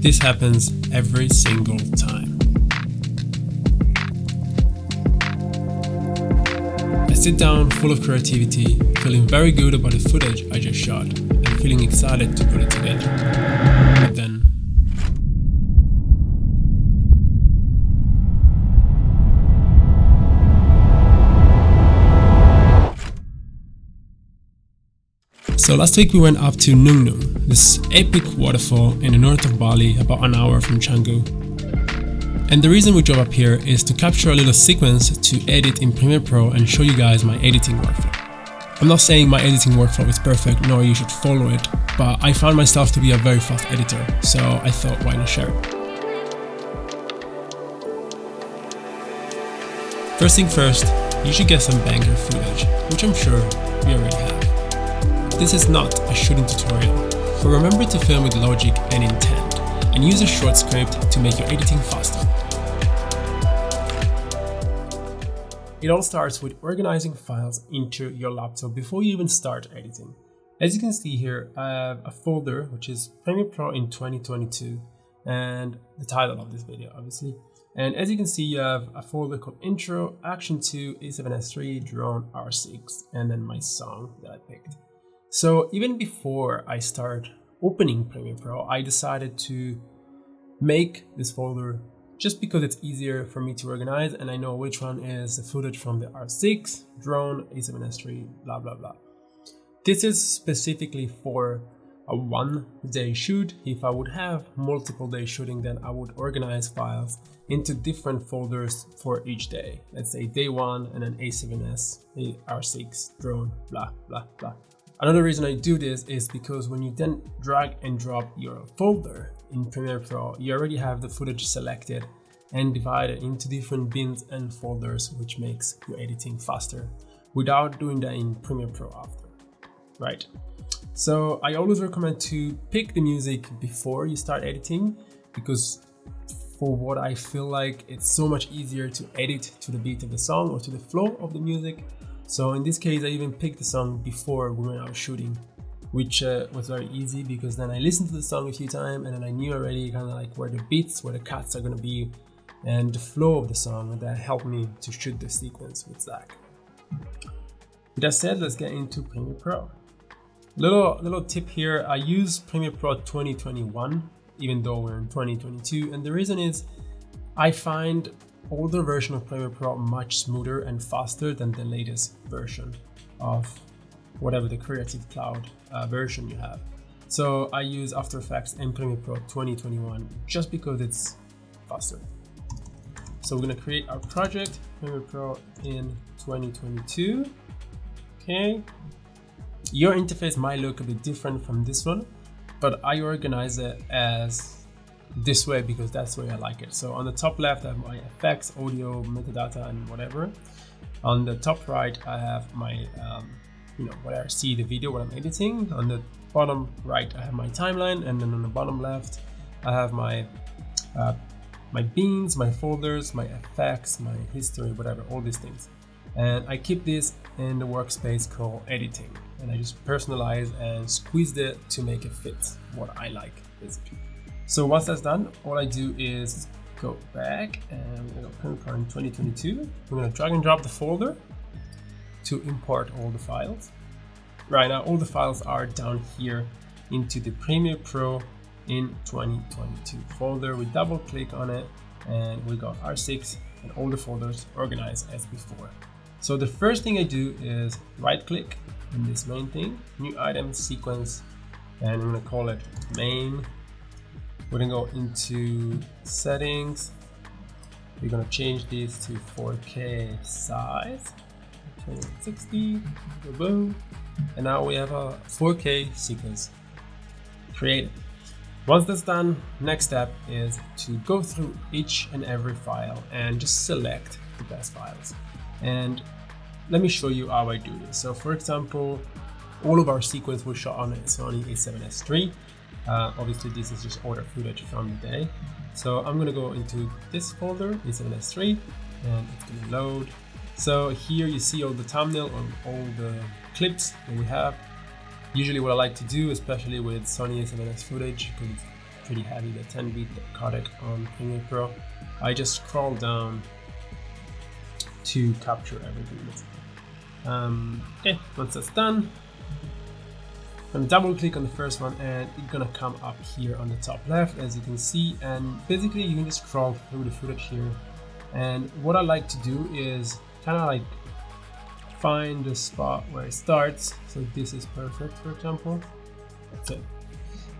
This happens every single time. I sit down full of creativity, feeling very good about the footage I just shot, and feeling excited to put it together. But then, so last week we went up to Nung Nung, this epic waterfall in the north of Bali, about an hour from Canggu. And the reason we drove up here is to capture a little sequence to edit in Premiere Pro and show you guys my editing workflow. I'm not saying my editing workflow is perfect, nor you should follow it, but I found myself to be a very fast editor, so I thought why not share it. First thing first, you should get some banker footage, which I'm sure we already have. This is not a shooting tutorial, but remember to film with logic and intent, and use a short script to make your editing faster. It all starts with organizing files into your laptop before you even start editing. As you can see here, I have a folder which is Premiere Pro in 2022 and the title of this video obviously. And as you can see, you have a folder called Intro, Action 2, A7S3, Drone, R6, and then my song that I picked. So even before I start opening Premiere Pro, I decided to make this folder just because it's easier for me to organize and I know which one is the footage from the R6, drone, A7S3, blah blah blah. This is specifically for a one-day shoot. If I would have multiple day shooting, then I would organize files into different folders for each day. Let's say day 1 and then A7S, R6, drone, blah blah blah. Another reason I do this is because when you then drag and drop your folder in Premiere Pro, you already have the footage selected and divided into different bins and folders, which makes your editing faster without doing that in Premiere Pro after, right? So I always recommend to pick the music before you start editing, because for what I feel like it's so much easier to edit to the beat of the song or to the flow of the music. So in this case, I even picked the song before we went out shooting, which was very easy because then I listened to the song a few times and then I knew already kind of like where the beats, where the cuts are going to be and the flow of the song, and that helped me to shoot the sequence with Zach. With that said, let's get into Premiere Pro. Little tip here, I use Premiere Pro 2021 even though we're in 2022, and the reason is I find older version of Premiere Pro much smoother and faster than the latest version of whatever the Creative Cloud version you have. So I use After Effects and Premiere Pro 2021 just because it's faster. So we're gonna create our project, Premiere Pro in 2022. Okay. Your interface might look a bit different from this one, but I organize it as this way because that's the way I like it. So on the top left, I have my effects, audio, metadata, and whatever. On the top right, I have my, where I see the video, what I'm editing. On the bottom right, I have my timeline, and then on the bottom left, I have my bins, my folders, my effects, my history, whatever, all these things. And I keep this in the workspace called editing, and I just personalize and squeeze it to make it fit what I like, basically. So once that's done, all I do is go back and we're going to in 2022. We're going to drag and drop the folder to import all the files. Right now, all the files are down here into the Premiere Pro in 2022 folder. We double click on it and we got R6 and all the folders organized as before. So the first thing I do is right click in this main thing, new item, sequence, and I'm going to call it main. We're going to go into settings. We're going to change this to 4K size, 2060, boom. And now we have a 4K sequence created. Once that's done, next step is to go through each and every file and just select the best files. And let me show you how I do this. So for example, all of our sequence was shot on a Sony A7S III. Obviously this is just older footage from the day. So I'm gonna go into this folder, A7S III, and it's gonna load. So here you see all the thumbnail on all the clips that we have. Usually what I like to do, especially with Sony A7S footage, because it's pretty heavy, the 10-bit codec on Premiere Pro. I just scroll down to capture everything. Okay, once that's done, I'm gonna double click on the first one and it's gonna come up here on the top left, as you can see, and basically you can just scroll through the footage here. And what I like to do is kind of like find the spot where it starts. So this is perfect, for example. That's it.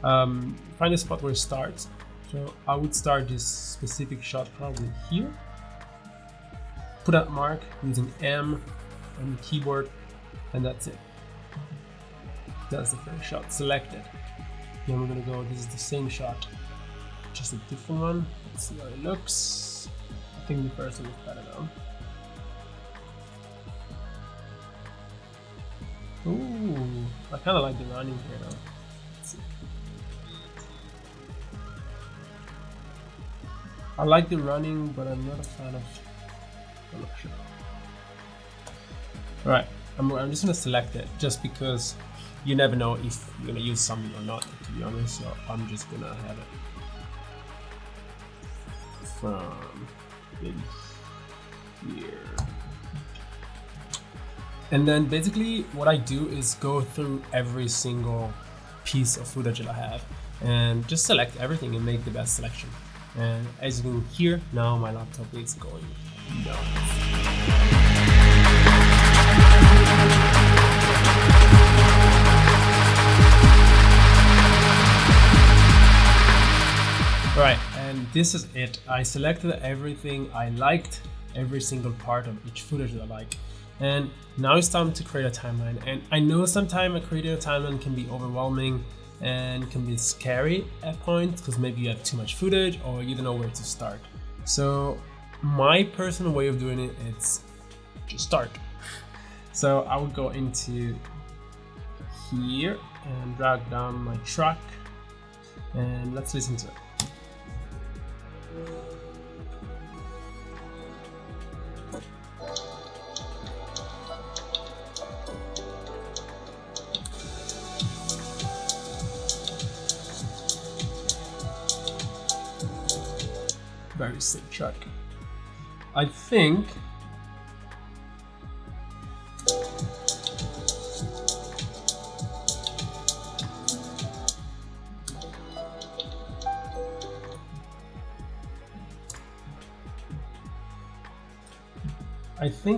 Find the spot where it starts. So I would start this specific shot probably here. Put that mark using M on the keyboard, and that's it. That's the first shot selected. Then we're gonna go, this is the same shot, just a different one. Let's see how it looks. I think the first one is better now. Ooh, I kind of like the running here though. Let's see. I like the running, but I'm not a fan of, I'm not sure. Alright, I'm just gonna select it just because you never know if you're gonna use something or not, to be honest. So I'm just gonna have it from maybe here. And then basically what I do is go through every single piece of footage that I have and just select everything and make the best selection. And as you can hear, now my laptop is going nuts. Right, and this is it. I selected everything I liked, every single part of each footage that I like. And now it's time to create a timeline. And I know sometimes creating a timeline can be overwhelming and can be scary at points because maybe you have too much footage or you don't know where to start. So my personal way of doing it is just start. So I would go into here and drag down my track and let's listen to it. Very sick track. I think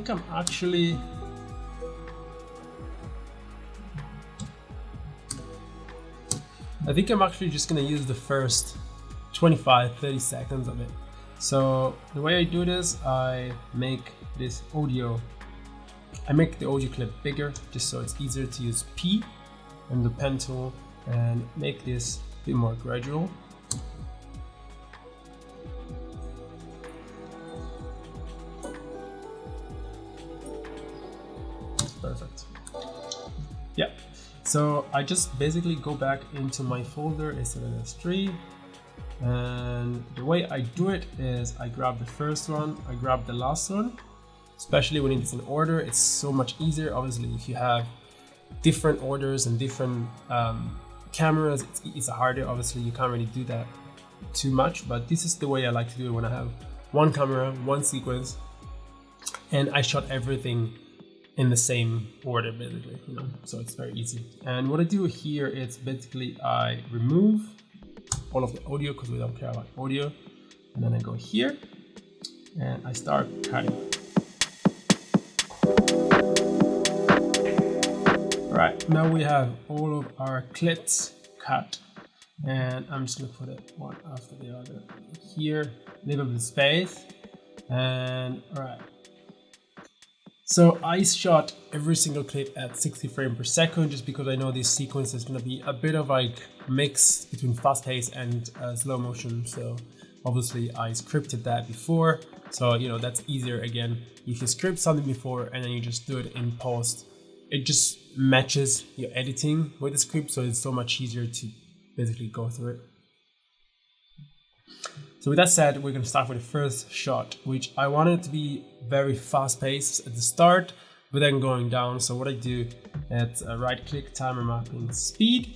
I'm actually just gonna use the first 25-30 seconds of it. So the way I do this, I make the audio clip bigger just so it's easier to use P and the pen tool and make this a bit more gradual. Perfect. Yeah, so I just basically go back into my folder S7S3, and the way I do it is I grab the first one, I grab the last one, especially when it's in order. It's so much easier. Obviously, if you have different orders and different cameras, it's harder. Obviously, you can't really do that too much, but this is the way I like to do it when I have one camera, one sequence, and I shot everything in the same order, basically, you know, so it's very easy. And what I do here is basically I remove all of the audio because we don't care about audio, and then I go here and I start cutting. Right, now we have all of our clips cut, and I'm just gonna put it one after the other here, leave a bit of space, and all right. So I shot every single clip at 60 frames per second just because I know this sequence is going to be a bit of like mix between fast pace and slow motion. So obviously I scripted that before. So, you know, that's easier again. If you script something before and then you just do it in post, it just matches your editing with the script. So it's so much easier to basically go through it. So with that said, we're going to start with the first shot, which I wanted to be very fast paced at the start, but then going down. So what I do is right click, timer mapping, speed,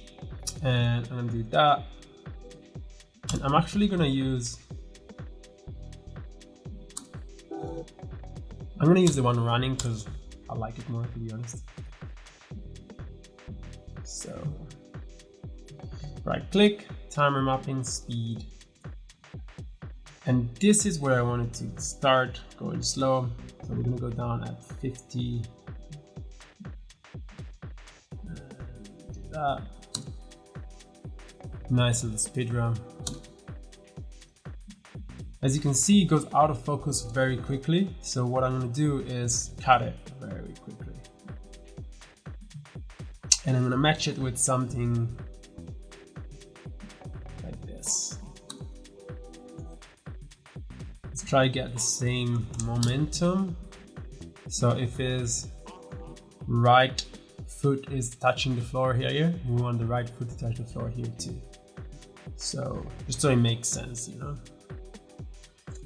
and I'm going to do that. I'm actually gonna use the one running because I like it more, to be honest. So right click, timer mapping, speed. And this is where I wanted to start going slow. So we're gonna go down at 50. Do that. Nice little speed run. As you can see, it goes out of focus very quickly. So what I'm gonna do is cut it very quickly. And I'm gonna match it with something like this. Let's try to get the same momentum. So if his right foot is touching the floor here, we want the right foot to touch the floor here too. So just so it makes sense, you know.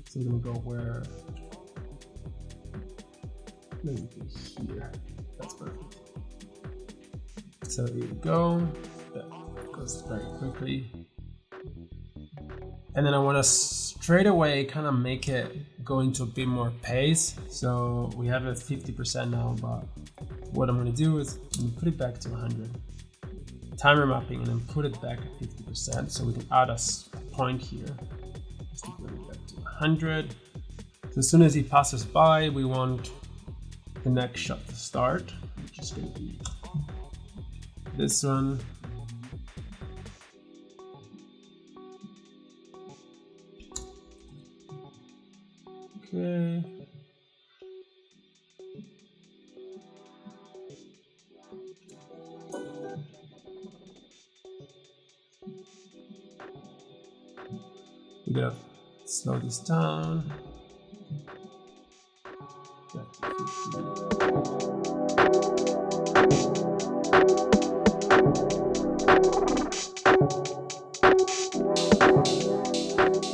So we're gonna go where, maybe here. That's perfect. So here we go. That goes very quickly. And then I want to straight away kind of make it go into a bit more pace. So we have it 50% now, but what I'm going to do is I'm going to put it back to 100. Timer mapping, and then put it back at 50%. So we can add a point here. Just to put it back to 100. So as soon as he passes by, we want the next shot to start, which is going to be this one. Okay. We gotta slow this down.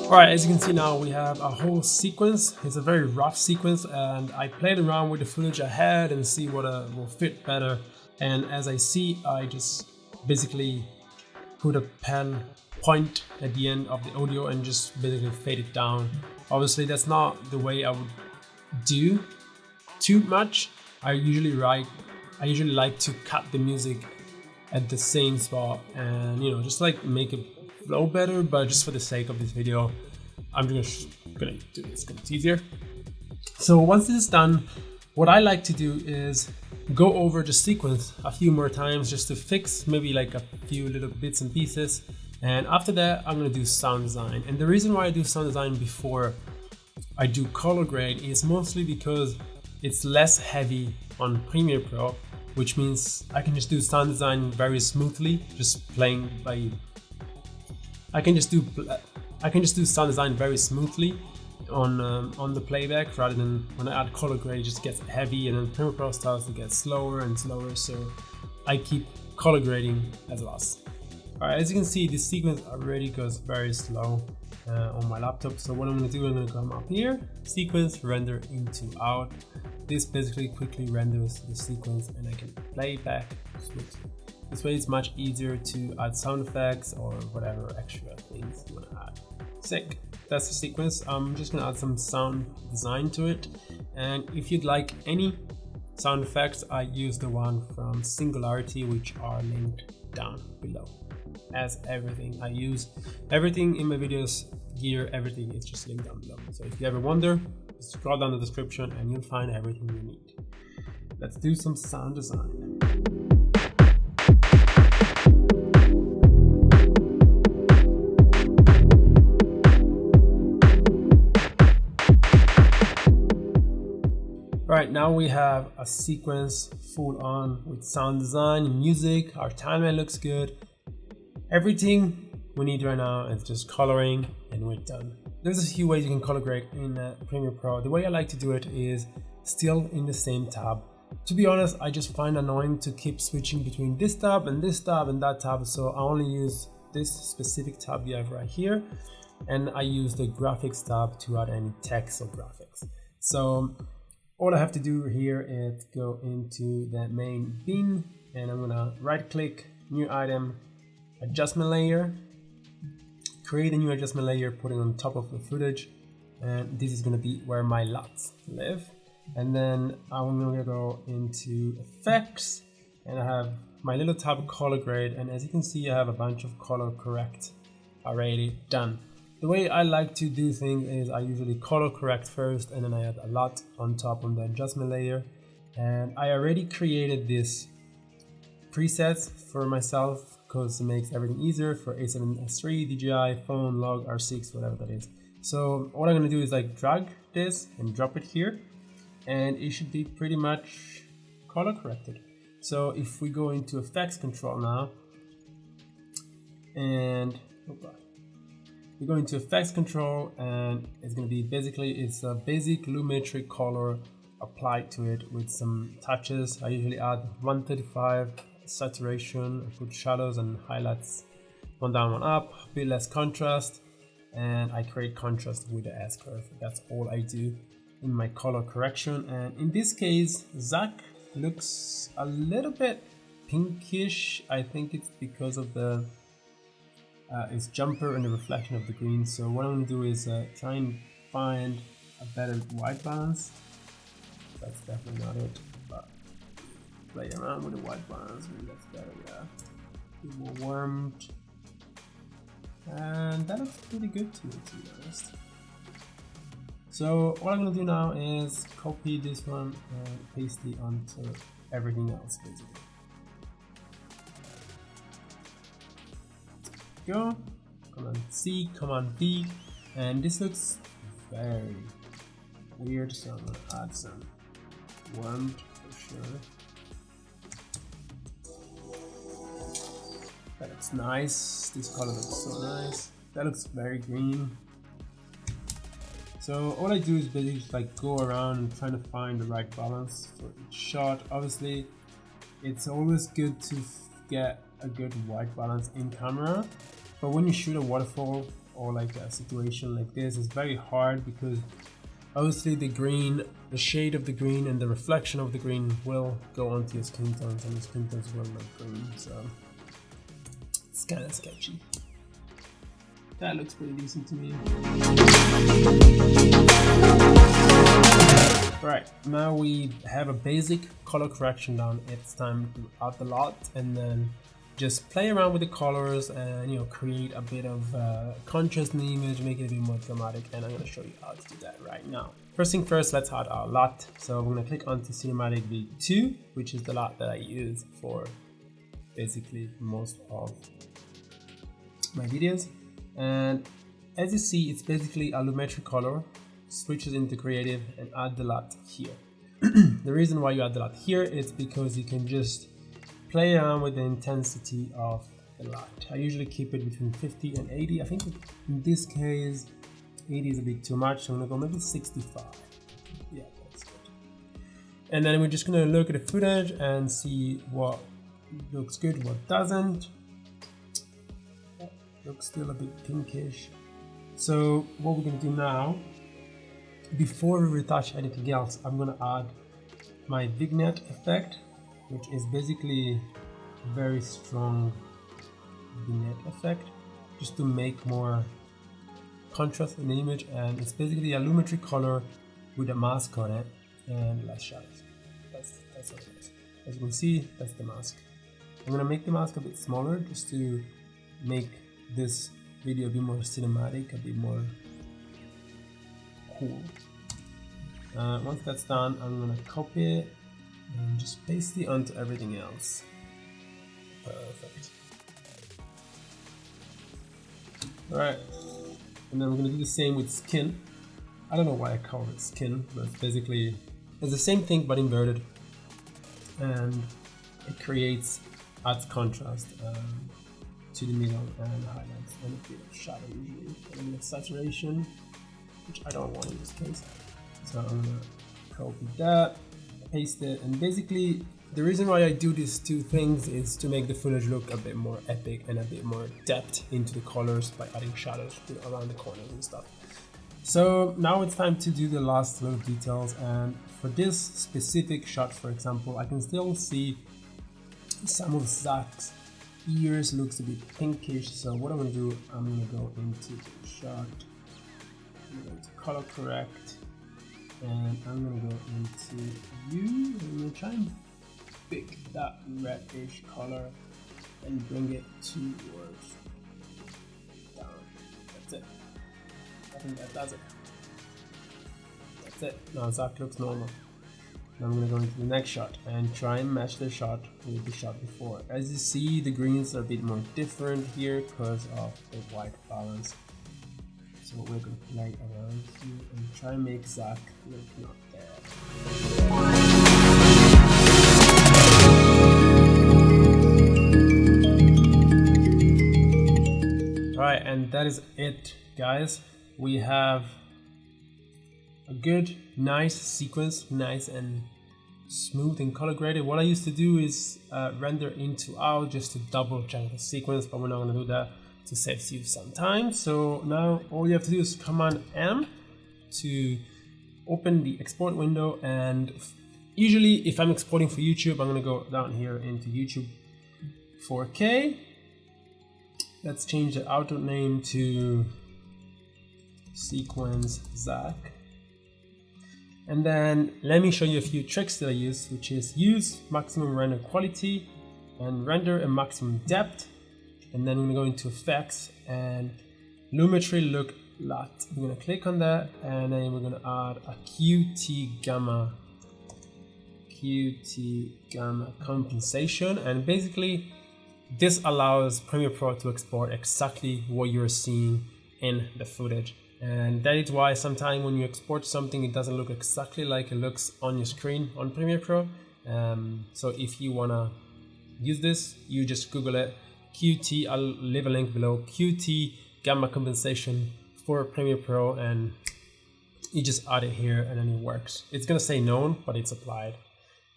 Alright, as you can see now, we have a whole sequence. It's a very rough sequence, and I played around with the footage I had and see what will fit better. And as I see, I just basically put a pen point at the end of the audio and just basically fade it down. Obviously, that's not the way I would do too much. I usually like to cut the music at the same spot and, you know, just like make it flow better, but just for the sake of this video, I'm just gonna do this because it's easier. So once this is done, what I like to do is go over the sequence a few more times just to fix maybe like a few little bits and pieces. And after that, I'm gonna do sound design. And the reason why I do sound design before I do color grade is mostly because it's less heavy on Premiere Pro, which means I can just do sound design very smoothly, just playing by. I can just do sound design very smoothly on the playback, rather than when I add color grade, it just gets heavy, and then Premiere Pro starts to get slower and slower. So I keep color grading as last. Alright, as you can see, this sequence already goes very slow on my laptop. So what I'm going to do, I'm going to come up here, sequence, render into out. This basically quickly renders the sequence, and I can play back smoothly. This way it's much easier to add sound effects or whatever extra things you want to add. Sick, that's the sequence. I'm just gonna add some sound design to it. And if you'd like any sound effects, I use the one from Singularity, which are linked down below. As everything I use, everything in my videos, gear, everything is just linked down below. So if you ever wonder, scroll down the description and you'll find everything you need. Let's do some sound design. Right, now we have a sequence full on with sound design, music, our timeline looks good. Everything we need right now is just coloring, and we're done. There's a few ways you can color grade in Premiere Pro. The way I like to do it is still in the same tab. To be honest, I just find annoying to keep switching between this tab and this tab and that tab, so I only use this specific tab you have right here, and I use the graphics tab to add any text or graphics. So all I have to do here is go into the main bin, and I'm gonna right click, new item, adjustment layer, create a new adjustment layer, putting on top of the footage, and this is going to be where my LUTs live. And then I'm going to go into effects, and I have my little tab color grade, and as you can see I have a bunch of color correct already done. The way I like to do things is I usually color correct first, and then I add a LUT on top on the adjustment layer. And I already created this presets for myself because it makes everything easier for A7S3, DJI, phone, log, R6, whatever that is. So what I'm going to do is like drag this and drop it here, and it should be pretty much color corrected. So if we go into effects control now, and we go into effects control, and it's going to be basically, it's a basic lumetric color applied to it with some touches. I usually add 135 saturation, I put shadows and highlights one down, one up, a bit less contrast, and I create contrast with the S-curve. That's all I do in my color correction. And in this case, Zach looks a little bit pinkish. I think it's because of the its jumper and the reflection of the green. So what I'm going to do is try and find a better white balance. That's definitely not it, but play around with the white balance, maybe that's better, yeah. A bit more warmed, and that looks pretty good to me, to be honest. So what I'm going to do now is copy this one and paste it onto everything else, basically. Go, Command C, Command V, and this looks very weird, so I'm going to add some warmth for sure. That looks nice. This color looks so nice. That looks very green. So all I do is basically just like go around and trying to find the right balance for each shot. Obviously, it's always good to get a good white balance in camera, but when you shoot a waterfall or like a situation like this, it's very hard because obviously the green, the shade of the green and the reflection of the green will go onto your skin tones, and the skin tones will look green, so it's kind of sketchy. That looks pretty decent to me. Right, now we have a basic color correction done. It's time to add the LUT and then just play around with the colors and, you know, create a bit of contrast in the image, make it a bit more dramatic, and I'm going to show you how to do that right now. First thing first, let's add our LUT. So I'm going to click onto Cinematic V2, which is the LUT that I use for basically most of my videos. And as you see, it's basically a lumetric color, switches into creative and add the LUT here. The reason why you add the LUT here is because you can just play around with the intensity of the LUT. I usually keep it between 50 and 80. I think in this case 80 is a bit too much, so I'm gonna go maybe 65. Yeah, that's good. And then we're just gonna look at the footage and see what looks good, what doesn't. Looks still a bit pinkish. So what we're gonna do now, before we retouch anything else, I'm gonna add my vignette effect, which is basically a very strong vignette effect, just to make more contrast in the image. And it's basically a lumetri color with a mask on it and less shadows. That's what it is. As you can see, that's the mask. I'm gonna make the mask a bit smaller just to make this video a bit more cinematic, a bit more cool. Once that's done, I'm gonna copy it and just paste it onto everything else. Perfect. Alright, and then we're gonna do the same with skin. I don't know why I call it skin, but basically it's the same thing but inverted, and it adds contrast to the middle and highlights and a bit of shadow usually, and a bit of saturation, which I don't want in this case. So I'm gonna copy that, paste it, and basically the reason why I do these two things is to make the footage look a bit more epic and a bit more depth into the colors by adding shadows around the corners and stuff. So now it's time to do the last little details, and for this specific shot, for example, I can still see some of Zach's ears looks a bit pinkish, so what I'm gonna do, I'm gonna go into the shot, I'm going to color correct, and I'm gonna go into you. I'm gonna try and pick that reddish color and bring it towards down. That's it. I think that does it. That's it. Now Zach looks normal. Now I'm gonna go into the next shot and try and match the shot with the shot before. As you see, the greens are a bit more different here because of the white balance. So we're gonna play around here and try and make Zach look not there. Alright, and that is it, guys. We have a good, nice sequence, nice and smooth and color graded. What I used to do is render into out just to double check the sequence, but we're not going to do that to save you some time. So now all you have to do is Command M to open the export window, and usually if I'm exporting for YouTube, I'm going to go down here into YouTube 4K. Let's change the auto name to sequence Zach. And then let me show you a few tricks that I use, which is use maximum render quality and render a maximum depth. And then we're gonna go into effects and lumetri look lot. We're gonna click on that, and then we're gonna add a QT gamma compensation. And basically this allows Premiere Pro to export exactly what you're seeing in the footage. And that is why sometimes when you export something, it doesn't look exactly like it looks on your screen on Premiere Pro. So if you wanna use this, you just Google it, QT, I'll leave a link below, QT gamma compensation for Premiere Pro, and you just add it here and then it works. It's gonna say known, but it's applied.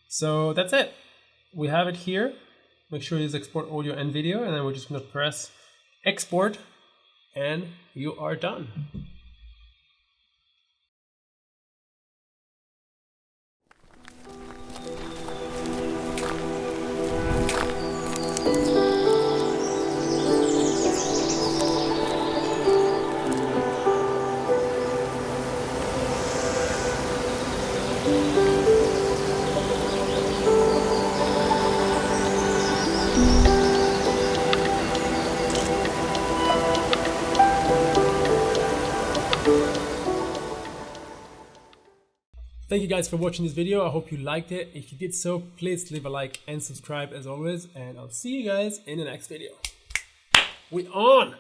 So that's it. We have it here. Make sure you export audio and video, and then we're just gonna press export, and you are done. Thank you guys for watching this video. I hope you liked it. If you did so, please leave a like and subscribe as always, and I'll see you guys in the next video. We on!